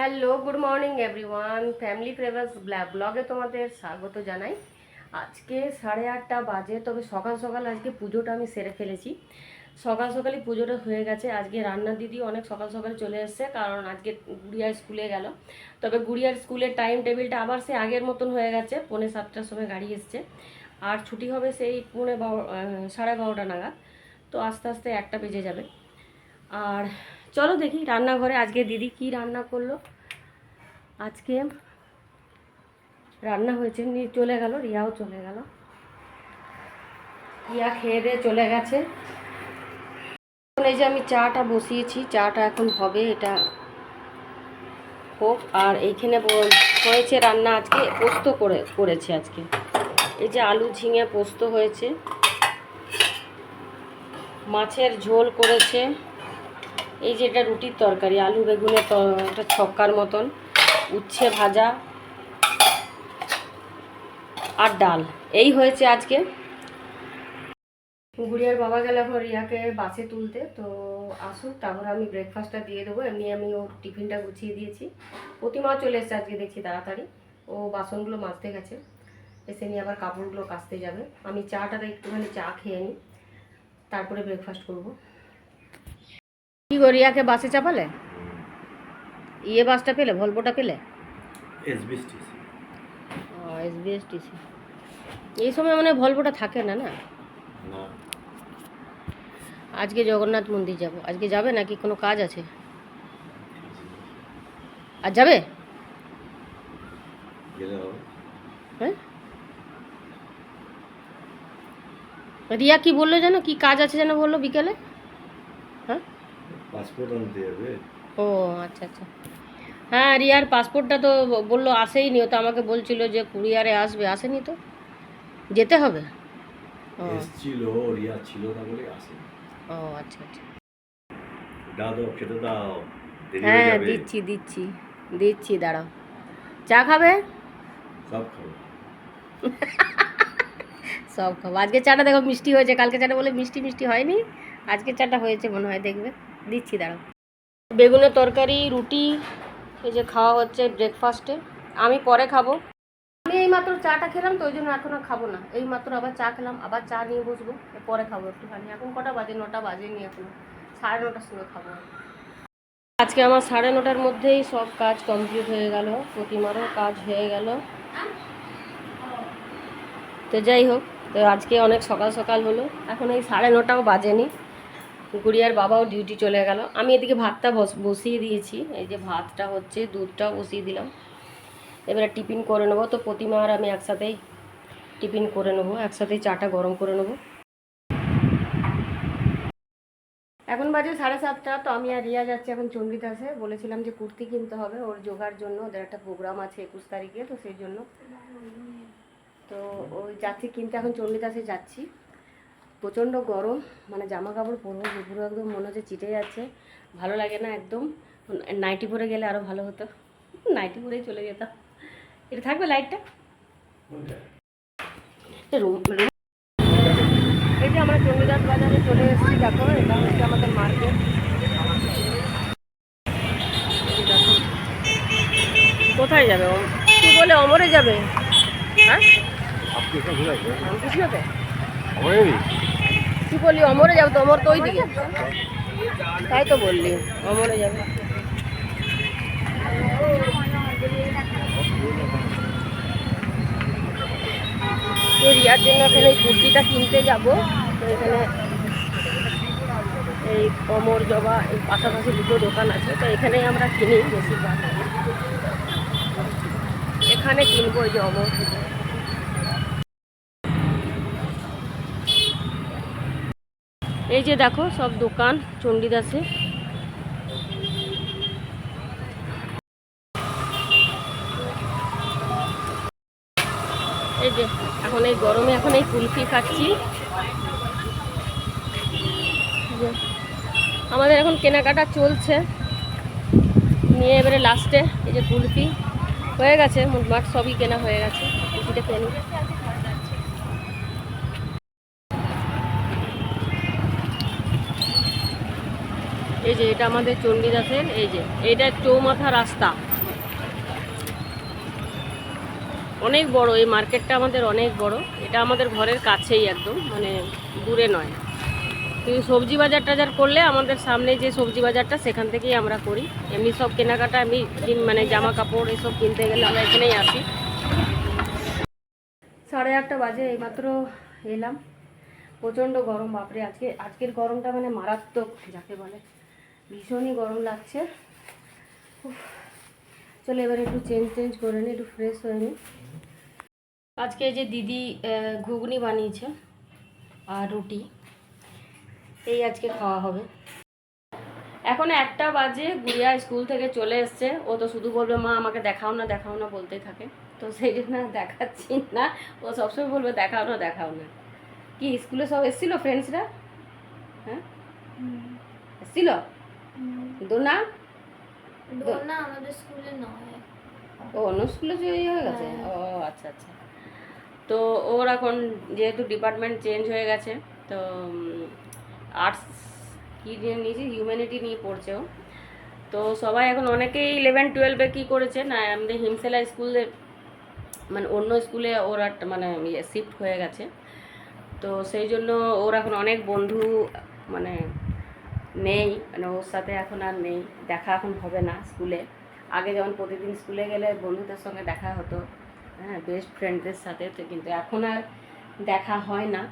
Hello, good morning everyone. Family flavours ব্লগে তোমাদের স্বাগত জানাই। আজকে 8:30 বাজে, তবে সকাল সকাল আজকে পুজোটা আমি সেরে ফেলেছি। সকাল সকালই পুজোটা হয়ে গেছে। আজকে রান্নার দিদি অনেক সকাল সকাল চলে এসছে, কারণ আজকে গুড়িয়ার স্কুলে গেল। তবে গুড়িয়ার স্কুলের টাইম টেবিলটা আবার সে আগের মতন হয়ে গেছে। 6:45টার সময় গাড়ি এসছে, আর ছুটি হবে সেই 12:30 নাগাদ। তো আস্তে আস্তে 1টা বেজে যাবে। আর চলো দেখি রান্নাঘরে আজকে দিদি কি রান্না করলো। আজকে রান্না হয়েছে, নিয়ে চলে গেল, রিয়াও চলে গেল। রিয়া খেয়ে দিয়ে চলে গেছে। এই যে আমি চাটা বসিয়েছি, চাটা এখন হবে, এটা হোক। আর এইখানে হয়েছে রান্না, আজকে পোস্ত করেছে আজকে। এই যে আলু ঝিঙে পোস্ত হয়েছে, মাছের ঝোল করেছে। এই যে এটা রুটির তরকারি, আলু বেগুনের একটা ছক্কার মতন, উচ্ছে ভাজা আর ডাল, এই হয়েছে আজকে। গুড়িয়ার বাবা গেল এখন রিয়াকে বাসে তুলতে, তো আসুক, তারপরে আমি ব্রেকফাস্টটা দিয়ে দেবো। এমনি আমি ওর টিফিনটা গুছিয়ে দিয়েছি। প্রতিমা চলে এসছে আজকে, দেখছি তাড়াতাড়ি। ও বাসনগুলো মাজতে গেছে, এসে নিয়ে আবার কাপড়গুলো কাচতে যাবে। আমি চাটাতে একটুখানি চা খেয়ে নিই, তারপরে ব্রেকফাস্ট করবো। কি গো, রিয়াকে বাসে চাপালে? বাসটা পেলে, ভলভোটা পেলে? এসবিএসটিসি। এই সময় মানে ভলভোটা থাকে না। না, আজকে জগন্নাথ মন্দির যাব। আজকে যাবে নাকি কোনো কাজ আছে? আর যাবে? হ্যাঁ, রিয়া কি বললো জানো, কি কাজ আছে যেন বললো বিকেলে? হ্যাঁ, পাসপোর্ট আনতে যাবে। ও আচ্ছা আচ্ছা। হ্যাঁ, রিয়ার পাসপোর্টটা তো বললো আসেইনি। ও তো আমাকে বলছিল যে কুরিয়ারে আসবে, আসেনি তো, যেতে হবে। ও এসেছিল, রিয়া ছিল না বলে আসেনি। ও আচ্ছা আচ্ছা। দাও খেতে দাও, দেরি হয়ে হ্যাঁ, যাবে। দিচ্ছি দাঁড়াও। চা খাবে? সব খাবো। সব খাবো। আজকে চাটা দেখো মিষ্টি হয়েছে, কালকে চাটা বলে মিষ্টি মিষ্টি হয়নি, আজকে চাটা হয়েছে মনে হয়, দেখবে। দিচ্ছি দাঁড়াও। বেগুনের তরকারি, রুটি, এই যে খাওয়া হচ্ছে ব্রেকফাস্টে। আমি পরে খাবো। আমি এইমাত্র চাটা খেলাম, তো ওই জন্য এখন আর খাবো না। এইমাত্র আবার চা খেলাম, আবার চা নিয়ে বসবো, পরে খাবো একটুখানি। এখন কটা বাজে? 9টা বাজেনি এখনো, 9:30টার সময় খাবো। আজকে আমার 9:30টার মধ্যেই সব কাজ কমপ্লিট হয়ে গেল, প্রতিমারও কাজ হয়ে গেল। তো যাই হোক, তো আজকে অনেক সকাল সকাল হলো, এখন এই 9:30টাও বাজেনি। গুড়িয়ার বাবাও ডিউটি চলে গেল। আমি এদিকে ভাতটা বসিয়ে দিয়েছি। এই যে ভাতটা হচ্ছে, দুধটাও বসিয়ে দিলাম। এবারে টিফিন করে নেবো। তো প্রতিমা আর আমি একসাথেই টিফিন করে নেবো, একসাথেই চাটা গরম করে নেবো। এখন বাজে 7:30। তো আমি আর রিয়া যাচ্ছি এখন চণ্ডীদাসে। বলেছিলাম যে কুর্তি কিনতে হবে ওর যোগার জন্য, ওদের একটা প্রোগ্রাম আছে 21 তারিখে, তো সেই জন্য তো ওই যাচ্ছি কিনতে। এখন চণ্ডীদাসে যাচ্ছি। প্রচণ্ড গরম, মানে জামা কাপড় পরবো পুরো একদম মনে হচ্ছে চিটে যাচ্ছে, ভালো লাগে না একদম। নাইটি পরে গেলে আরও ভালো হতো, নাইটি পরেই চলে যেতাম। এটা থাকবে লাইটটা। এই যে আমরা চণ্ডীদাস বাজারে চলে এসেছি, দেখো এটা হচ্ছে আমাদের মার্কেট। কোথায় যাবে ও? কি বলে অমরে যাবে? হ্যাঁ, কৃষ্ণতে কি বললি? অমরে যাবে তো, অমর তো ওই দিকে। তাই তো বললি, অমরে যাবে। তো রিয়ার জন্য এখন এই কুর্তিটা কিনতে যাব। তো এখানে এই অমর জবা, এই পাশাপাশি দুটো দোকান আছে, তো এখানেই আমরা কিনি বেশিরভাগ। এখানে কিনবো এই যে অমর। এই যে দেখো সব দোকান চণ্ডীদাসে। এই যে এখন এই গরমে এখন এই কুলফি খাচ্ছি। আমাদের এখন কেনাকাটা চলছে, নিয়ে এবারে লাস্টে এই যে কুলফি হয়ে গেছে, মোটমাট সবই কেনা হয়ে গেছে। কুলফিটা খেয়ে নিই। এই যে এটা আমাদের চণ্ডীদাসের, এই যে এইটা চৌমাথা রাস্তা। অনেক বড় এই মার্কেটটা, আমাদের অনেক বড়। এটা আমাদের ঘরের কাছেই একদম, মানে দূরে নয়। কিন্তু সবজি বাজার টাজার করলে আমাদের সামনে যে সবজি বাজারটা, সেখান থেকেই আমরা করি। এমনি সব কেনাকাটা আমি মানে জামা কাপড় এসব কিনতে গেলে আমরা এখানেই আসি। 8:30 বাজে, এইমাত্র এলাম। প্রচণ্ড গরম, বাপরে আজকের গরমটা মানে মারাত্মক যাকে বলে, ভীষণই গরম লাগছে। উফ, চলো এবার একটু চেঞ্জ করে নিই, একটু ফ্রেশ হয়ে নিই। আজকে যে দিদি ঘুগনি বানিয়েছে আর রুটি, এই আজকে খাওয়া হবে। এখন 1টা বাজে, গুড়িয়া স্কুল থেকে চলে এসছে। ও তো শুধু বলবে মা আমাকে দেখাও না দেখাও না বলতেই থাকে, তো সেই জন্য দেখাচ্ছি না। ও সবসময় বলবে দেখাও না দেখাও না। কি স্কুলে সব এসেছিলো ফ্রেন্ডসরা? হ্যাঁ এসেছিল। দোনা দোলনা আমাদের স্কুলে নয়, ও অন্য স্কুলে হয়ে গেছে। ও আচ্ছা আচ্ছা। তো ওর এখন যেহেতু ডিপার্টমেন্ট চেঞ্জ হয়ে গেছে, তো আর্টস কী নিয়ে নিয়েছে, হিউম্যানিটি নিয়ে পড়ছে ও। তো সবাই এখন অনেকেই 11-12-এ কী করেছে না, আমাদের হিমসেলা স্কুলে মানে অন্য স্কুলে ওরা মানে শিফট হয়ে গেছে। তো সেই জন্য ওর এখন অনেক বন্ধু মানে নেই, মানে ওর সাথে এখন আর নেই, দেখা এখন হবে না স্কুলে। আগে যেমন প্রতিদিন স্কুলে গেলে বন্ধুদের সঙ্গে দেখা হতো, হ্যাঁ বেস্ট ফ্রেন্ডদের সাথে, তো কিন্তু এখন আর দেখা হয় না।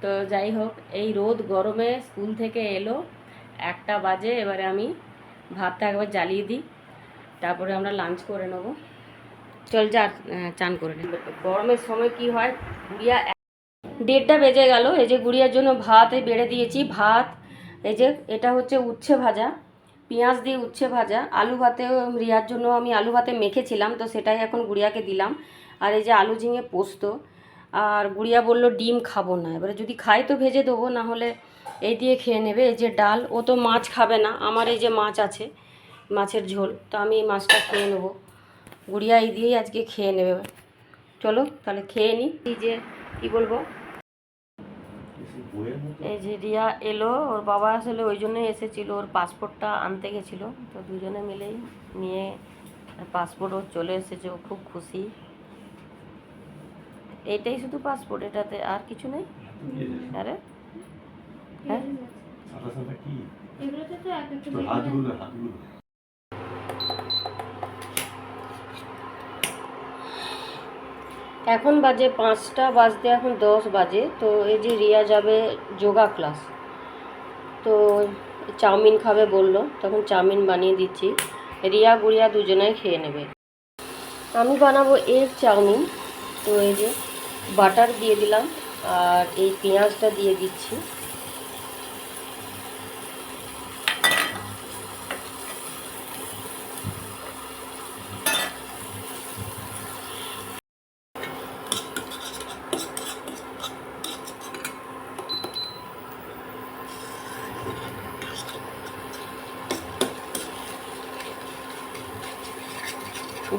তো যাই হোক, এই রোদ গরমে স্কুল থেকে এলো, 1টা বাজে। এবারে আমি ভাতটা একবার জ্বালিয়ে দিই, তারপরে আমরা লাঞ্চ করে নেবো। চল যা চান করে নেব। গরমের সময় কি হয়, গুড়িয়া 1:30 বেজে গেল। এই যে গুড়িয়ার জন্য ভাত বেড়ে দিয়েছি। ভাত, এই যে এটা হচ্ছে উচ্ছে ভাজা, পেঁয়াজ দিয়ে উচ্ছে ভাজা। আলু ভাতেও রিয়ার জন্য আমি আলু ভাতে মেখেছিলাম, তো সেটাই এখন গুড়িয়াকে দিলাম। আর এই যে আলু ঝিঙে পোস্ত। আর গুড়িয়া বলল ডিম খাবো না, এবারে যদি খাই তো ভেজে দেবো, না হলে এই দিয়ে খেয়ে নেবে। এই যে ডাল, ও তো মাছ খাবে না, আমার এই যে মাছ আছে, মাছের ঝোল, তো আমি এই মাছটা খেয়ে নেবো। গুড়িয়া এই দিয়েই আজকে খেয়ে নেবে। চলো তাহলে খেয়ে নিই। এই যে কী বলবো, এই যে রিয়া এলো, ওর বাবা আসলে ওই জন্যই এসেছিলো, ওর পাসপোর্টটা আনতে গেছিলো। তো দুজনে মিলেই নিয়ে পাসপোর্ট ওর চলে এসেছে, ও খুব খুশি। এইটাই শুধু পাসপোর্ট, এটাতে আর কিছু নেই? আরে হ্যাঁ, এগুলোতে তো এক একটা এখন বাজে 5টা বাজতে এখন 10 বাজে। তো এই যে রিয়া যাবে যোগা ক্লাস, তো চাউমিন খাবে বললো, তখন চাউমিন বানিয়ে দিচ্ছি। রিয়া গুড়িয়া দুজনেই খেয়ে নেবে। আমি বানাবো এগ চাউমিন। তো এই যে বাটার দিয়ে দিলাম, আর এই পেঁয়াজটা দিয়ে দিচ্ছি।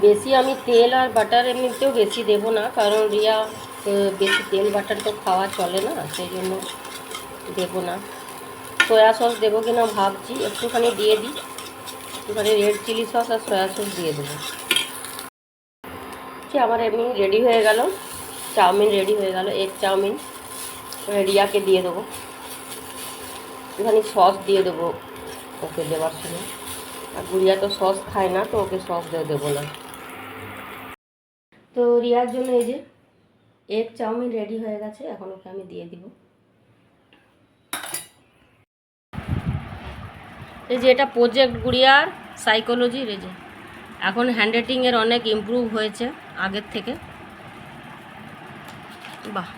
বেশি আমি তেল আর বাটার এমনিতেও বেশি দেবো না, কারণ রিয়া বেশি তেল বাটার তো খাওয়া চলে না, সেই জন্য দেবো না। সয়া সস দেবো কিনা ভাবছি, একটুখানি দিয়ে দিই। একটুখানি রেড চিলি সস আর সয়া সস দিয়ে দেবো। আমার এমনি রেডি হয়ে গেল, চাউমিন রেডি হয়ে গেল, এগ চাউমিন। রিয়াকে দিয়ে দেবো, একটুখানি সস দিয়ে দেবো ওকে দেওয়ার সময়। আর গুড়িয়া তো সস খায় না, তো ওকে সস দেবো না। তো রিয়ার জন্য এই যে এগ চাউমিন রেডি হয়ে গেছে, এখন ওকে আমি দিয়ে দিব। এই যে এটা প্রজেক্ট গুড়িয়ার সাইকোলজির। এই যে এখন হ্যান্ডরাইটিংয়ের অনেক ইমপ্রুভ হয়েছে আগের থেকে। বাহ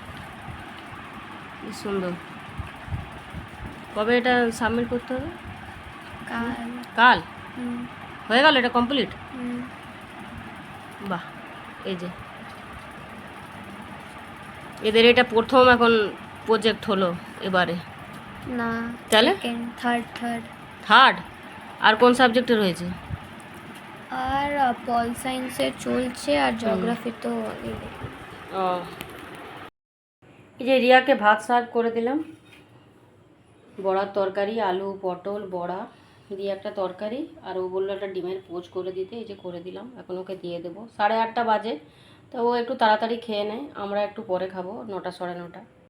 কি সুন্দর। কবে এটা সাবমিট করতে হবে? কাল হয়ে গেল, এটা কমপ্লিট। বাহ, এই যে এদের এটা প্রথম এখন প্রজেক্ট হলো এবারে না, তাহলে থার্ড। আর কোন সাবজেক্টে রয়েছে? আর পল সায়েন্সে চলছে, আর জিওগ্রাফি তো ও, এই যে রিয়াকে ভাত সার্ভ করে দিলাম। বড়ার তরকারি, আলু পটল বড়া দিয়ে একটা তরকারি, আর ও বললো একটা ডিমের পোচ করে দিতে, এই যে করে দিলাম। এখন ওকে দিয়ে দেবো। 8:30 বাজে, তো ও একটু তাড়াতাড়ি খেয়ে নেয়, আমরা একটু পরে খাবো, 9টা 9:30।